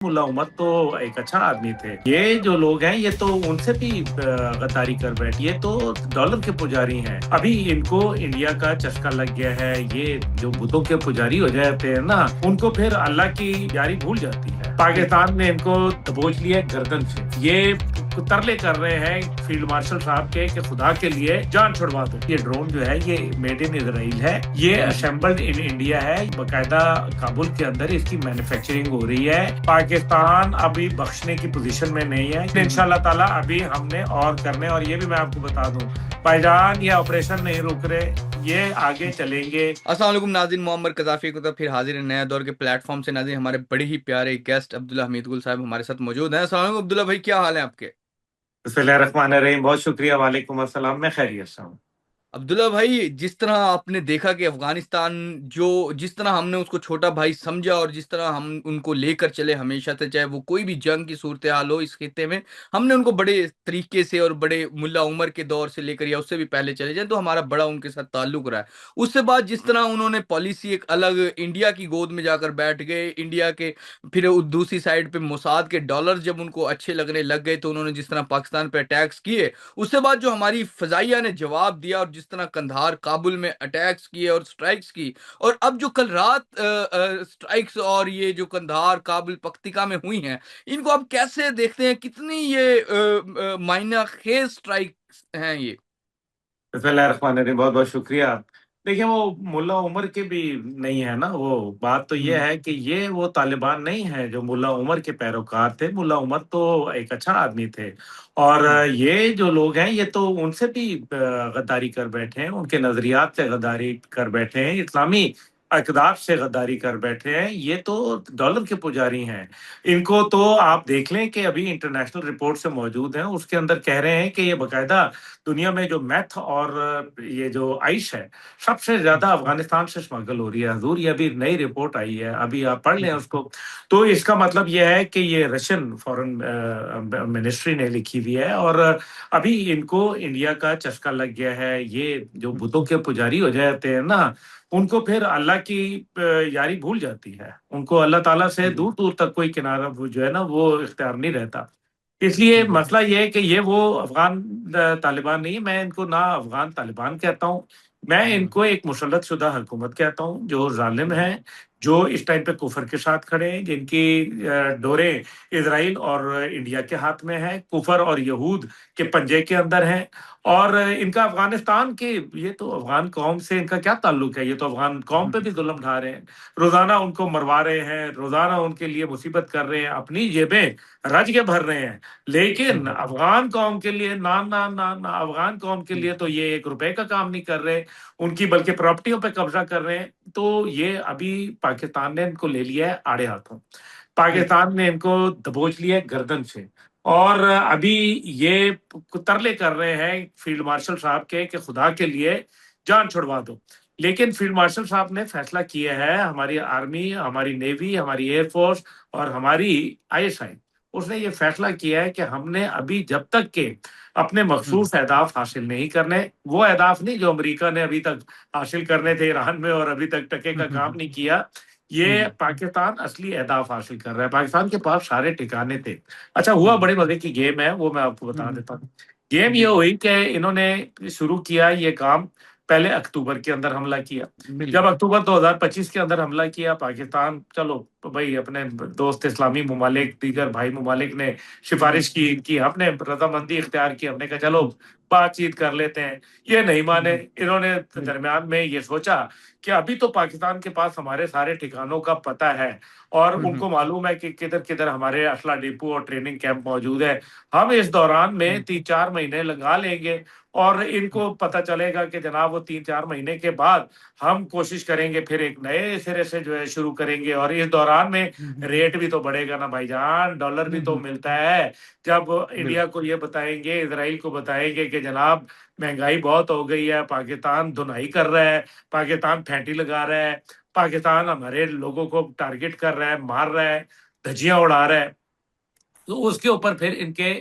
मुल्ला उमर तो एक अच्छा आदमी थे। ये जो लोग हैं ये तो उनसे भी गद्दारी कर बैठे। ये तो डॉलर के पुजारी हैं। अभी इनको इंडिया का चस्का लग गया है। ये जो बुतों के पुजारी हो जाते हैं ना, उनको फिर अल्लाह की यारी भूल जाती है। पाकिस्तान ने इनको दबोच लिया गर्दन से। ये तरले कर रहे हैं फील्ड मार्शल साहब के कि खुदा के लिए जान छुड़वा दो। ये ड्रोन जो है ये मेड इन इजराइल है। ये असेंबल्ड इन इंडिया है। बकायदा काबुल के अंदर इसकी मैन्युफैक्चरिंग हो रही है। पाकिस्तान अभी बख्शने की पोजीशन में नहीं है। इंशाल्लाह ताला अभी हमने और करने, और ये भी मैं आपको बता दूं, भाईजान ये ऑपरेशन नहीं रुक रहे, ये आगे चलेंगे। अस्सलाम वालेकुम नाज़रीन, मोअम्मर कज़ाफ़ी को तो फिर हाजिर है नया दौर के प्लेटफॉर्म से। नाज़रीन, हमारे बड़े ही प्यारे गेस्ट अब्दुल्ला हमीद गुल साहब हमारे साथ मौजूद हैं। अस्सलाम वालेकुम अब्दुल्ला भाई, क्या हाल है आपके? बिस्मिल्लाहिर्रहमानिर्रहीम। बहुत शुक्रिया। वालेकुम अस्सलाम। मैं खैरियत से हूँ। अब्दुल्ला भाई, जिस तरह आपने देखा कि अफ़गानिस्तान जो जिस तरह हमने उसको छोटा भाई समझा और जिस तरह हम उनको लेकर चले हमेशा से, चाहे वो कोई भी जंग की सूरत-ए-हाल हो इस खित्ते में, हमने उनको बड़े तरीके से और बड़े मुल्ला उमर के दौर से लेकर या उससे भी पहले चले जाएँ, तो हमारा बड़ा उनके साथ ताल्लुक रहा है। उससे बाद जिस तरह उन्होंने पॉलिसी एक अलग इंडिया की गोद में जाकर बैठ गए, इंडिया के फिर दूसरी साइड पे मोसाद के डॉलर जब उनको अच्छे लगने लग गए, तो उन्होंने जिस तरह पाकिस्तान पे अटैक्स किए, उसके बाद जो हमारी फ़ज़ाइया ने जवाब दिया और जिस तरह कंधार, काबुल में अटैक्स किए और स्ट्राइक्स की, और अब जो कल रात स्ट्राइक्स और ये जो कंधार, काबुल, पख्तिका में हुई हैं, इनको आप कैसे देखते हैं? कितनी ये मायना ख़ेज़ स्ट्राइक्स हैं ये? बिस्मिल्लाहिर्रहमानिर्रहीम। बहुत-बहुत शुक्रिया। देखिए वो मुल्ला उमर के भी नहीं है ना, वो बात तो ये हुँ, है कि ये वो तालिबान नहीं है जो मुल्ला उमर के पैरोकार थे। मुल्ला उमर तो एक अच्छा आदमी थे, और हुँ, ये जो लोग हैं ये तो उनसे भी गद्दारी कर बैठे हैं, उनके नज़रियात से गद्दारी कर बैठे हैं, इस्लामी अक़दार से गद्दारी कर बैठे हैं। ये तो डॉलर के पुजारी हैं। इनको तो आप देख लें कि अभी इंटरनेशनल रिपोर्ट से मौजूद हैं, उसके अंदर कह रहे हैं कि ये बाकायदा दुनिया में जो मेथ और ये जो आइश है, सबसे हुँ, ज़्यादा अफ़गानिस्तान से स्मगल हो रही है। हुज़ूर, ये अभी नई रिपोर्ट आई है, अभी आप पढ़ लें हुँ, उसको। तो इसका मतलब ये है कि ये रशियन फ़ॉरेन मिनिस्ट्री ने लिखी हुई है, और अभी इनको इंडिया का चस्का लग गया है। ये जो हुँ, बुतों के पुजारी हो जाते हैं ना, उनको फिर अल्लाह की यारी भूल जाती है। उनको अल्लाह ताला से हुँ, दूर-दूर तक कोई किनारा वो जो है ना, वो इख्तियार नहीं रहता। इसलिए हुँ, मसला ये है कि ये वो अफ़गान तालिबान नहीं है। मैं इनको ना अफ़गान तालिबान कहता हूँ, मैं हुँ, इनको एक मुसल्लत शुदा हुकूमत कहता हूँ, जो ज़ालिम हुँ, है, जो इस टाइम पे कुफ़र के साथ खड़े हैं, जिनकी डोरें इज़राइल और इंडिया के हाथ में हैं, कुफ़र और यहूद के पंजे के अंदर हैं, और इनका अफ़गानिस्तान के, ये तो अफ़गान कौम से इनका क्या ताल्लुक है? ये तो अफ़गान कौम पे भी ज़ुल्म ढा रहे हैं। रोज़ाना उनको मरवा रहे हैं, रोज़ाना उनके लिए मुसीबत कर रहे हैं, अपनी जेबें रज के भर रहे हैं। लेकिन हुँ, अफ़गान कौम के लिए ना, ना, ना, ना, अफ़गान कौम के हुँ, लिए तो ये ₹1 का काम नहीं कर रहे, उनकी बल्कि प्रॉपर्टियों पे कब्ज़ा कर रहे हैं। तो ये अभी पाकिस्तान ने इनको ले लिया है आड़े हाथों। हुँ, पाकिस्तान ने इनको दबोच लिया है गर्दन से, और अभी ये तरले कर रहे हैं फील्ड मार्शल साहब के कि खुदा के लिए जान छुड़वा दो। लेकिन फील्ड मार्शल साहब ने फैसला किया है, हमारी आर्मी, हमारी नेवी, हमारी एयर फ़ोर्स और हमारी आईएसआई, उसने ये फैसला किया है कि हमने अभी जब तक के अपने हुँ, मखसूस अहदाफ हासिल नहीं करने, वो अहदाफ नहीं जो अमेरिका ने अभी तक हासिल करने थे ईरान में और अभी तक टके हुँ, का हुँ, काम नहीं किया। ये हुँ, पाकिस्तान असली अहदाफ हासिल कर रहा है। पाकिस्तान के पास सारे ठिकाने थे। अच्छा हुआ, हुँ, बड़े मज़े की गेम है, वो मैं आपको हुँ, बता हुँ, देता हूँ। गेम ये जी, हुई कि इन्होंने शुरू किया ये काम, पहले अक्टूबर के अंदर हमला किया। जब बिल्कुल। अक्टूबर 2025 के अंदर हमला किया पाकिस्तान, चलो भई अपने दोस्त इस्लामी ममालिक, दीगर भाई ममालिक ने हुँ, सिफ़ारिश की, हमने रज़ामंदी इख्तियार की, हमने कहा चलो हुँ, बातचीत कर लेते हैं। ये नहीं हुँ, माने, हुँ, इन्होंने बिल्कुल। दरमियान में ये सोचा कि अभी तो पाकिस्तान के पास हमारे सारे ठिकानों का पता है, और हुँ, हुँ, उनको मालूम है कि किधर-किधर हमारे असला डिपो और ट्रेनिंग कैंप मौजूद है। हम इस दौरान में हुँ, 3-4 महीने लगा लेंगे, और हुँ, इनको पता चलेगा कि जनाब वो 3-4 महीने के बाद हम कोशिश करेंगे, फिर एक नए सिरे से जो है शुरू करेंगे, और इस दौरान में हुँ, हुँ, रेट भी तो बढ़ेगा ना भाईजान, डॉलर भी हुँ, तो हुँ, मिलता है। जब इंडिया बिल्कुल। को ये बताएँगे, इज़राइल को बताएँगे कि जनाब महँगाई बहुत हो गई है, पाकिस्तान धुनाई कर रहा है, पाकिस्तान फैंटी लगा रहा है, पाकिस्तान हमारे लोगों को टारगेट कर रहा है, मार रहा है, धज्जियाँ उड़ा रहा है, तो उसके ऊपर फिर इनके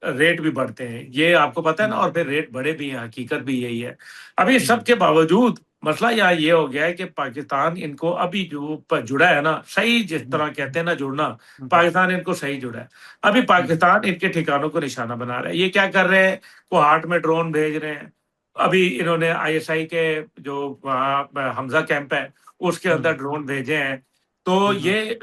रेट भी बढ़ते हैं। ये आपको पता है ना, हुँ, और फिर रेट बढ़े भी हैं, हकीकत भी यही है। अब इस सब हुँ, के बावजूद मसला यहाँ ये हो गया है कि पाकिस्तान इनको अभी जो जुड़ा है ना, सही जिस तरह कहते हैं ना जुड़ना, पाकिस्तान इनको सही जुड़ा है। अभी पाकिस्तान इनके ठिकानों को निशाना बना रहा है। ये क्या कर रहे हैं, कोहाट में ड्रोन भेज रहे हैं। अभी इन्होंने आईएसआई के जो वहाँ हमजा कैंप है उसके अंदर ड्रोन भेजे हैं। तो ये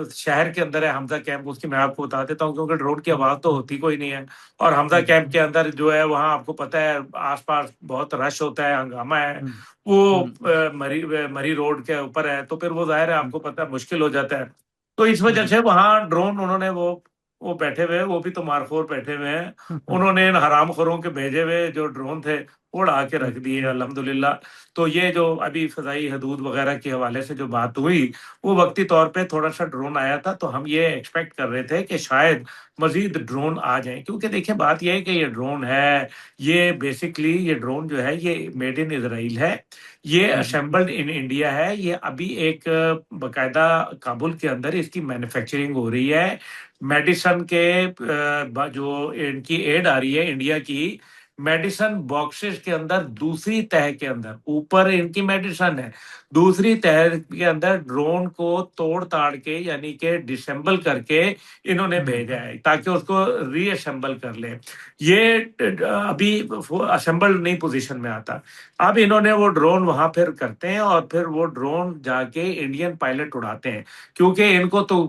शहर के अंदर है हमजा कैंप, उसकी मैं आपको बता देता हूँ, क्योंकि ड्रोन की आवाज तो होती कोई नहीं है। और हमजा कैंप के अंदर जो है वहाँ आपको पता है आसपास बहुत रश होता है, हंगामा है। वो मरी रोड के ऊपर है, तो फिर वो जाहिर है आपको पता है मुश्किल हो जाता है। तो इस वजह से वहाँ ड्रोन उन्होंने वो बैठे हुए, वो भी तो मारखोर बैठे हुए हैं। उन्होंने इन हरामखोरों के भेजे हुए जो ड्रोन थे वो उड़ा के रख दिए अल्हम्दुलिल्लाह। तो ये जो अभी फजाई हदूद वगैरह के हवाले से जो बात हुई, वो वक्ती तौर पे थोड़ा सा ड्रोन आया था, तो हम ये एक्सपेक्ट कर रहे थे कि शायद मजीद ड्रोन आ जाएं। क्योंकि देखिए बात यह है कि ये ड्रोन है, ये बेसिकली ये ड्रोन जो है ये मेड इन इसराइल है, ये असेंबल्ड इन इंडिया है। ये अभी एक बकायदा काबुल के अंदर इसकी मैन्युफैक्चरिंग हो रही है। मेडिसन के जो इनकी एड आ रही है इंडिया की, मेडिसन बॉक्सेस के अंदर दूसरी तह के अंदर, ऊपर इनकी मेडिसन है, दूसरी तह के अंदर ड्रोन को तोड़ ताड़ के यानी कि डिसेंबल करके इन्होंने भेजा है ताकि उसको रीअसेंबल कर ले। ये अभी असेंबल्ड नहीं पोजीशन में आता। अब इन्होंने वो ड्रोन वहां फिर करते हैं और फिर वो ड्रोन जाके इंडियन पायलट उड़ाते हैं। क्योंकि इनको तो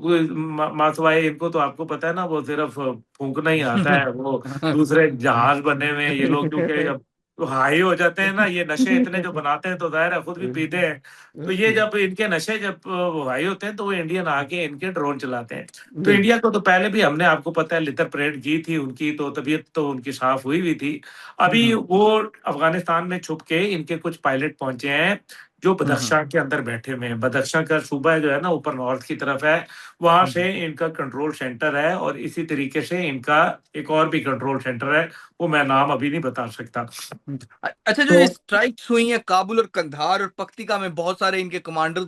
मासवाई, इनको तो आपको पता है ना, वो सिर्फ फूंकना ही आता है। वो दूसरे जहाज बने हुए हैं ये लोग, क्योंकि जब हाई हो जाते हैं ना, ये नशे इतने जो बनाते हैं तो जाहिर है खुद भी पीते हैं। तो ये जब इनके नशे जब हाई होते हैं तो वो इंडियन आके इनके ड्रोन चलाते हैं। तो इंडिया को तो पहले भी हमने आपको पता है लितर परेड की थी उनकी, तो तबीयत तो उनकी साफ हुई हुई थी। अभी वो अफगानिस्तान में छुप के इनके कुछ पायलट पहुंचे हैं जो बदख्शां के अंदर बैठे हुए हैं। बदख्शां का सूबा जो है ना ऊपर नॉर्थ की तरफ है, वहां से इनका कंट्रोल सेंटर है। और इसी तरीके से इनका एक और भी कंट्रोल सेंटर है, वो मैं नाम अभी नहीं बता सकता। अच्छा, जो ये तो स्ट्राइक्स हुई हैं काबुल और कंधार और पक्तिका में, बहुत सारे इनके कमांडर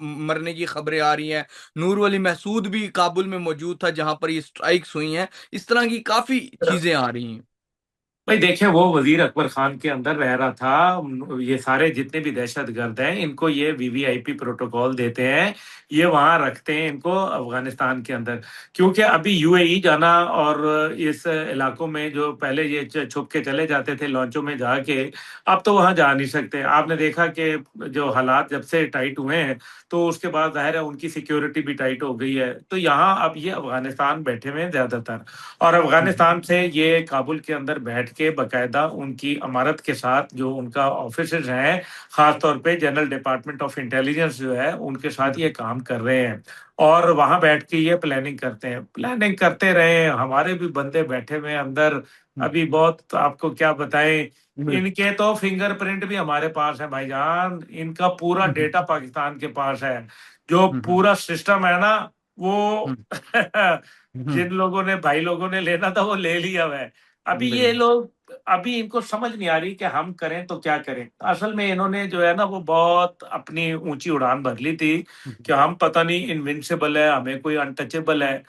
मरने की खबरें आ रही हैं। नूर वली महसूद भी काबुल में मौजूद था जहां पर ये स्ट्राइक्स हुई हैं। इस तरह की काफी चीजें आ रही हैं। भाई देखिए, वो वजीर अकबर खान के अंदर रह रहा था। ये सारे जितने भी दहशतगर्द हैं इनको ये वीवीआईपी प्रोटोकॉल देते हैं, ये वहां रखते हैं इनको अफगानिस्तान के अंदर। क्योंकि अभी यूएई जाना और इस इलाकों में जो पहले ये छुप के चले जाते थे लॉन्चों में जाके, अब तो वहां जा नहीं सकते। आपने देखा कि जो हालात जब से टाइट हुए हैं, तो उसके बाद जाहिर है उनकी सिक्योरिटी भी टाइट हो गई है। तो यहाँ अब ये अफगानिस्तान बैठे हुए हैं ज्यादातर, और अफगानिस्तान से ये काबुल के अंदर बैठ के बकायदा उनकी अमारत के साथ जो उनका ऑफिस हैं, खासतौर पे जनरल डिपार्टमेंट ऑफ इंटेलिजेंस जो है उनके साथ ये काम कर रहे हैं। और वहां बैठ के ये प्लानिंग करते हैं, प्लानिंग करते रहे। हमारे भी बंदे बैठे हुए हैं अंदर। अभी बहुत आपको क्या बताएं, इनके तो फिंगरप्रिंट भी हमारे पास है भाईजान। इनका पूरा डेटा पाकिस्तान के पास है। जो पूरा सिस्टम है ना वो जिन लोगों ने, भाई लोगों ने लेना था वो ले लिया हुआ है। अभी ये बिल्कुल। लोग, अभी इनको समझ नहीं आ रही कि हम करें तो क्या करें। असल में इन्होंने जो है ना वो बहुत अपनी ऊंची उड़ान भर ली थी कि हम पता नहीं इनविंसिबल है, हमें कोई अनटचेबल है।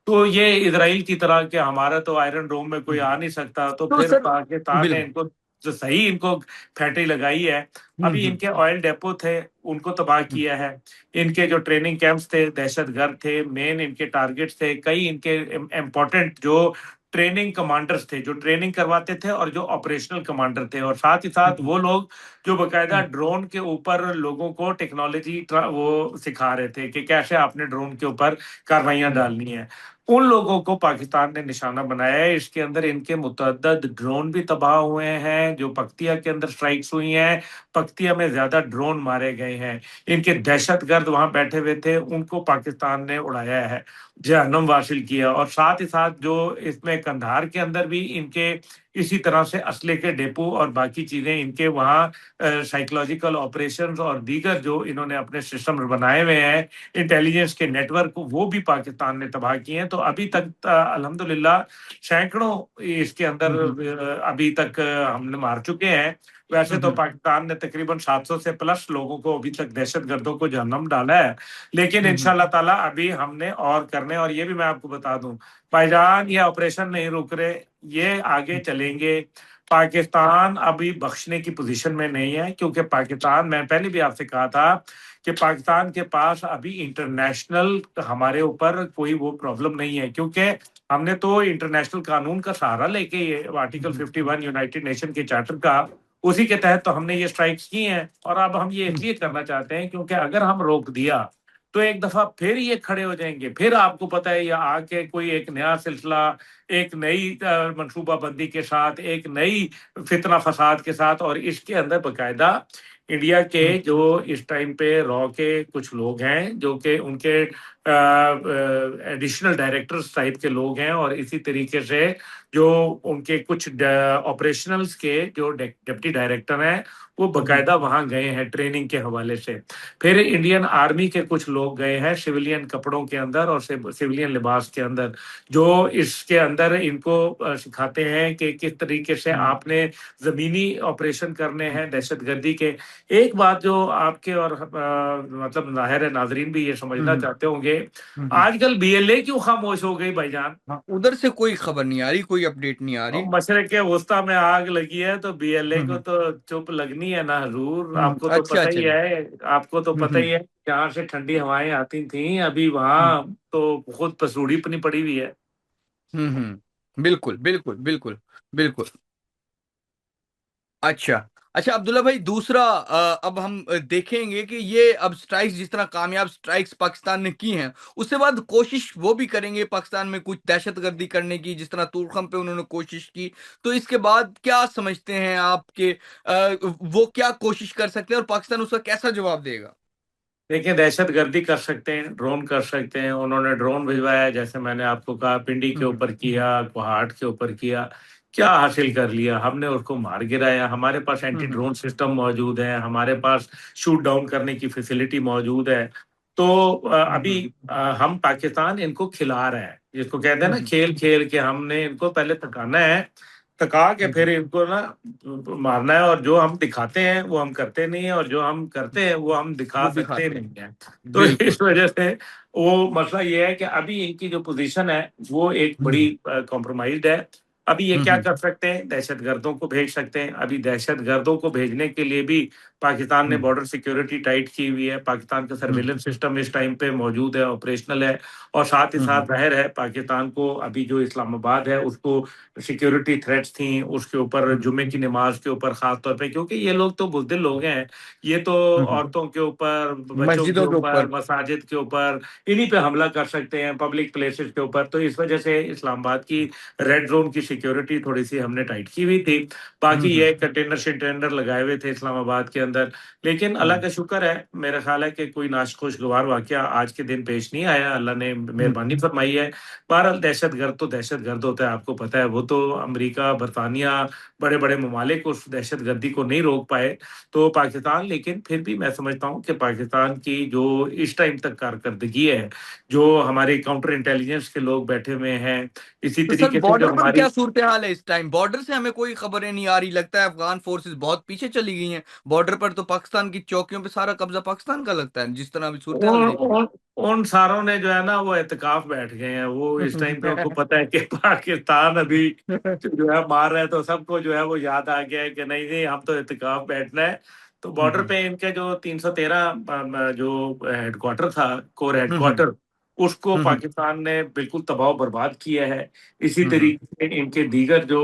तो ये इजराइल की तरह के हमारा तो आयरन डोम में कोई आ नहीं सकता। तो तो फिर सर, पाकिस्तान ने बिल्कुल। इनको जो सही इनको फैक्ट्री लगाई है। अभी इनके ऑयल डेपो थे उनको तबाह किया है। इनके जो ट्रेनिंग कैंप्स थे, दहशतगर्द थे, मेन इनके टारगेट्स थे। कई इनके इम्पोर्टेंट जो ट्रेनिंग कमांडर्स थे जो ट्रेनिंग करवाते थे, और जो ऑपरेशनल कमांडर थे, और साथ ही साथ वो लोग जो बकायदा ड्रोन के ऊपर लोगों को टेक्नोलॉजी वो सिखा रहे थे कि कैसे आपने ड्रोन के ऊपर कार्रवाइयां डालनी है। उन लोगों को पाकिस्तान ने निशाना बनाया है। इसके अंदर इनके मुतअद्दद ड्रोन भी तबाह हुए हैं। जो पक्तिया के अंदर स्ट्राइक्स हुई हैं, पक्तिया में ज्यादा ड्रोन मारे गए हैं। इनके दहशतगर्द वहां बैठे हुए थे, उनको पाकिस्तान ने उड़ाया है, जहन्नुम वासिल किया। और साथ ही साथ जो इसमें कंधार के अंदर भी इनके इसी तरह से असले के डेपो और बाकी चीजें इनके वहाँ साइकोलॉजिकल ऑपरेशंस और दीगर जो इन्होंने अपने सिस्टम बनाए हुए हैं इंटेलिजेंस के नेटवर्क, वो भी पाकिस्तान ने तबाह किए हैं। तो अभी तक अल्हम्दुलिल्लाह सैकड़ों इसके अंदर अभी तक हमने मार चुके हैं। वैसे तो हम्म पाकिस्तान ने तकरीबन 700 से प्लस लोगों को अभी तक दहशतगर्दों को जहन्नम डाला है, लेकिन हम्म इंशाल्लाह ताला अभी हमने और करने, और ये भी मैं आपको बता दूं भाईजान, ये ऑपरेशन नहीं रुक रहे, ये आगे चलेंगे। पाकिस्तान अभी बख्शने की पोजीशन में नहीं है, क्योंकि पाकिस्तान, मैं पहले भी आपसे कहा था कि पाकिस्तान के पास अभी इंटरनेशनल हमारे ऊपर कोई वो प्रॉब्लम नहीं है, क्योंकि हमने तो इंटरनेशनल कानून का सहारा लेके ये आर्टिकल हम्म 51 यूनाइटेड नेशन के चार्टर का, उसी के तहत तो हमने ये स्ट्राइक्स की हैं। और अब हम ये हम्म इसलिए करना चाहते हैं क्योंकि अगर हम रोक दिया तो एक दफा फिर ये खड़े हो जाएंगे, फिर आपको पता है ये आके कोई एक नया सिलसिला, एक नई मनसूबाबंदी के साथ, एक नई फितना फसाद के साथ, और इसके अंदर बकायदा इंडिया के हम्म जो इस टाइम पे रॉ के कुछ लोग हैं जो कि उनके एडिशनल डायरेक्टर्स टाइप के लोग हैं, और इसी तरीके से जो उनके कुछ ऑपरेशनल्स के जो डिप्टी डायरेक्टर हैं वो हम्म बकायदा वहां गए हैं ट्रेनिंग के हवाले से। फिर इंडियन आर्मी के कुछ लोग गए हैं सिविलियन कपड़ों के अंदर और सिविलियन लिबास के अंदर, जो इसके अंदर इनको सिखाते हैं कि किस तरीके से हम्म आपने जमीनी ऑपरेशन करने हम्म हैं दहशतगर्दी के। एक बात जो आपके और मतलब जाहिर है नाजरीन भी ये समझना हम्म चाहते होंगे, हम्म। आजकल बीएलए क्यों खामोश हो गई भाईजान? हाँ, उधर से कोई खबर नहीं आ रही, कोई अपडेट नहीं आ और रही। मशरक के वस्ता में आग लगी है तो बीएलए को हम्म तो चुप लगनी है ना हजूर, आपको तो अच्छा पता ही अच्छा। है। आपको तो पता ही है जहाँ से ठंडी हवाएं आती थी, अभी हम्म वहां तो खुद पसूड़ी अपनी पड़ी हुई है। बिल्कुल बिल्कुल बिल्कुल बिल्कुल। अच्छा अच्छा अब्दुल्ला भाई, दूसरा अब हम देखेंगे कि ये अब स्ट्राइक्स, जिस तरह कामयाब स्ट्राइक्स पाकिस्तान ने की हैं, उसके बाद कोशिश वो भी करेंगे पाकिस्तान में कुछ दहशतगर्दी करने की, जिस तरह तुर्कम पे उन्होंने कोशिश की। तो इसके बाद क्या समझते हैं आपके, वो क्या कोशिश कर सकते हैं और पाकिस्तान उसका कैसा जवाब देगा? देखिए, दहशतगर्दी कर सकते हैं, ड्रोन कर सकते हैं, उन्होंने ड्रोन भिजवाया जैसे मैंने आपको कहा, पिंडी के हम्म ऊपर किया, कोहाट के ऊपर किया, क्या हासिल कर लिया? हमने उसको मार गिराया। हमारे पास एंटी हम्म ड्रोन सिस्टम मौजूद है, हमारे पास शूट डाउन करने की फैसिलिटी मौजूद है। तो अभी हम्म हम पाकिस्तान इनको खिला रहे हैं, जिसको कहते हैं ना हम्म खेल खेल के हमने इनको पहले थकाना है, थका के हम्म फिर इनको ना मारना है। और जो हम दिखाते हैं वो हम करते नहीं है, और जो हम करते हैं वो हम दिखा वो सकते दिखाते नहीं हैं। है। तो बिल्कुल। इस वजह से वो मसला ये है कि अभी इनकी जो पोजीशन है वो एक बड़ी हम्म कॉम्प्रोमाइज्ड है। अभी ये क्या हम्म कर सकते हैं, दहशतगर्दों को भेज सकते हैं। अभी दहशतगर्दों को भेजने के लिए भी पाकिस्तान ने हम्म बॉर्डर सिक्योरिटी टाइट की हुई है, पाकिस्तान का हम्म सर्विलेंस सिस्टम इस टाइम पे मौजूद है, ऑपरेशनल है। और साथ ही साथ हम्म जाहिर है पाकिस्तान को अभी जो इस्लामाबाद है उसको सिक्योरिटी थ्रेट्स थी, उसके ऊपर हम्म जुमे की नमाज के ऊपर खास तौर पे, क्योंकि ये लोग तो बुज़दिल लोग हैं। ये तो हम्म। औरतों के ऊपर, बच्चों के मस्जिदों के ऊपर, ऊपर। मसाजिद के ऊपर, इन्हीं पे हमला कर सकते हैं, पब्लिक प्लेसेस के ऊपर। तो इस वजह से इस्लामाबाद की रेड जोन की सिक्योरिटी थोड़ी सी हमने टाइट की हुई थी। बाकी ये हम्म कंटेनर शिटेनर लगाए हुए थे इस्लामाबाद के अंदर। लेकिन अल्लाह हम्म का शुक्र है, मेरा ख्याल है कि कोई नाखुशगवार वाकया आज के दिन पेश नहीं आया, अल्लाह ने हम्म मेहरबानी फरमाई है। बहरहाल दहशतगर्द तो दहशतगर्द होता है, आपको पता है। वो तो अमेरिका, बरतानिया, बड़े बड़े ममालिक उस दहशतगर्दी को नहीं रोक पाए, तो पाकिस्तान, लेकिन फिर भी मैं समझता हूँ कि पाकिस्तान की जो इस टाइम तक कारकर्दगी है, जो हमारे काउंटर इंटेलिजेंस के लोग बैठे हुए हैं, इसी तो सर, तरीके से जो बॉर्डर पर क्या हमारी, सूरत हाल है इस टाइम? बॉर्डर से हमें कोई खबरें नहीं आ रही, लगता है अफगान फोर्सेस बहुत पीछे चली गई हैं। बॉर्डर पर तो पाकिस्तान की चौकियों पे सारा कब्जा पाकिस्तान का लगता है, जिस तरह अभी सूरत हाल उन, देख रहे उन, उन सारों ने जो है ना वो एहतिकाफ बैठ गए हैं। वो इस टाइम पे उनको हैं। पता है कि पाकिस्तान अभी जो है मार रहा है, तो सबको जो है वो याद आ गया है कि नहीं नहीं, हम तो एहतिकाफ बैठना है। तो बॉर्डर पे इनके जो 313 जो हेडक्वार्टर था, कोर हम्म हेडक्वार्टर, उसको हम्म पाकिस्तान ने बिल्कुल तबाह बर्बाद किया है। इसी हम्म तरीके से इनके दीगर जो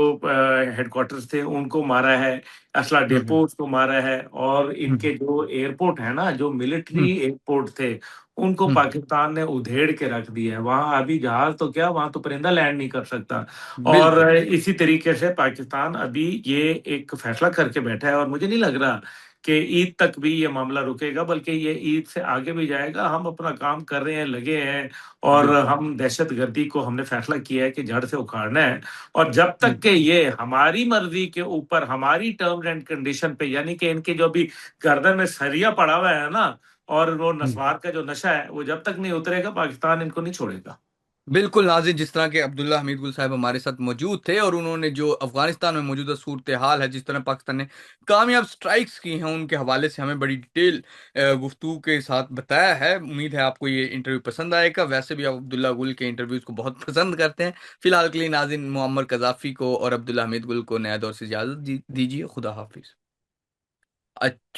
हेडक्वार्टर्स थे उनको मारा है, असला हम्म डेपो को मारा है, और हम्म इनके जो एयरपोर्ट है ना, जो मिलिट्री हम्म एयरपोर्ट थे, उनको हम्म, पाकिस्तान ने उधेड़ के रख दिया है। वहां अभी जहाज तो क्या, वहां तो परिंदा लैंड नहीं कर सकता। और बिल्कुल। इसी तरीके से पाकिस्तान अभी ये एक फैसला करके बैठा है, और मुझे नहीं लग रहा कि ईद तक भी ये मामला रुकेगा, बल्कि ये ईद से आगे भी जाएगा। हम अपना काम कर रहे हैं, लगे हैं, और बिल्कुल। हम दहशतगर्दी को हमने फैसला किया है कि जड़ से उखाड़ना है। और जब तक हम्म के ये हमारी मर्जी के ऊपर, हमारी टर्म्स एंड कंडीशन पे, यानी कि इनके जो भी गर्दन में सरिया पड़ा हुआ है ना, और वो हम्म। नस्वार का जो नशा है, वो जब तक नहीं उतरेगा पाकिस्तान इनको नहीं छोड़ेगा। बिल्कुल नाज़िर, जिस तरह के अब्दुल्ला हमीद गुल साहब हमारे साथ मौजूद थे और उन्होंने जो अफगानिस्तान में मौजूदा सूरत हाल है, जिस तरह पाकिस्तान ने कामयाब स्ट्राइक्स की हैं, उनके हवाले से हमें बड़ी डिटेल गुफ्तगू के साथ बताया है। उम्मीद है आपको ये इंटरव्यू पसंद आएगा। वैसे भी आप अब्दुल्ला गुल के इंटरव्यूज को बहुत पसंद करते हैं। फिलहाल के लिए नाज़िर, मुअम्मर कज़ाफ़ी को और अब्दुल्ला हमीद गुल को नया दौर से इजाज़त दीजिए। खुदा हाफिज। अच्छा।